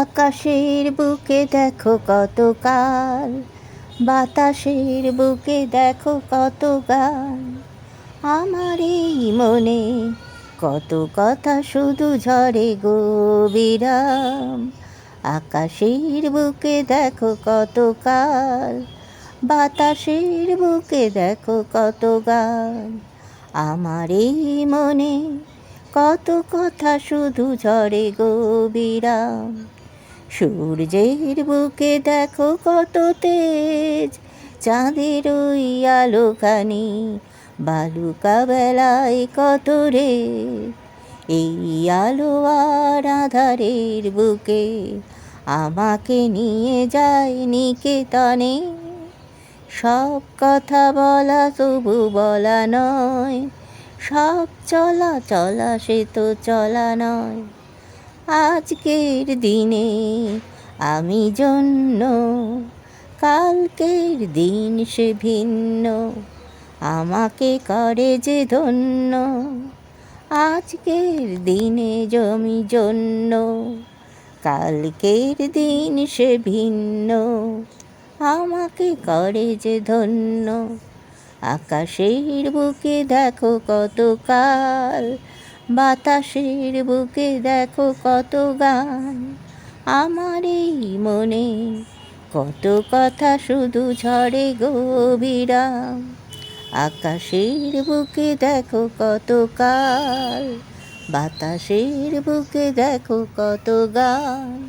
আকাশের বুকে দেখো কত কাল, বাতাসের বুকে দেখো কত গান। আমার এই মনে কত কথা শুধু ঝরে গো বিরাম। আকাশের বুকে দেখো কত কাল, বাতাসের বুকে দেখো কত গান। আমার এই মনে কত কথা শুধু ঝরে গো বিরাম। সূর্যের বুকে দেখো কত তেজ, চাঁদের ওই আলোখানি বালুকা বেলায় কত রে। এই আলো আর আঁধারের বুকে আমাকে নিয়ে যায় নিকেতনে। সব কথা বলা তবু বলা নয়, সব চলা চলা সে তো চলা নয়। আজকের দিনে আমি জন্য, কালকের দিন সে ভিন্ন, আমাকে করে যে ধন্য। আজকের দিনে জমি জন্য, কালকের দিন সে ভিন্ন, আমাকে করে যে ধন্য। আকাশের বুকে দেখো কত কাল, বাতাসের বুকে দেখো কত গান। আমার এই মনে কত কথা শুধু ঝরে গো বিরাম। আকাশের বুকে দেখো কত কাল, বাতাসের বুকে দেখো কত গান।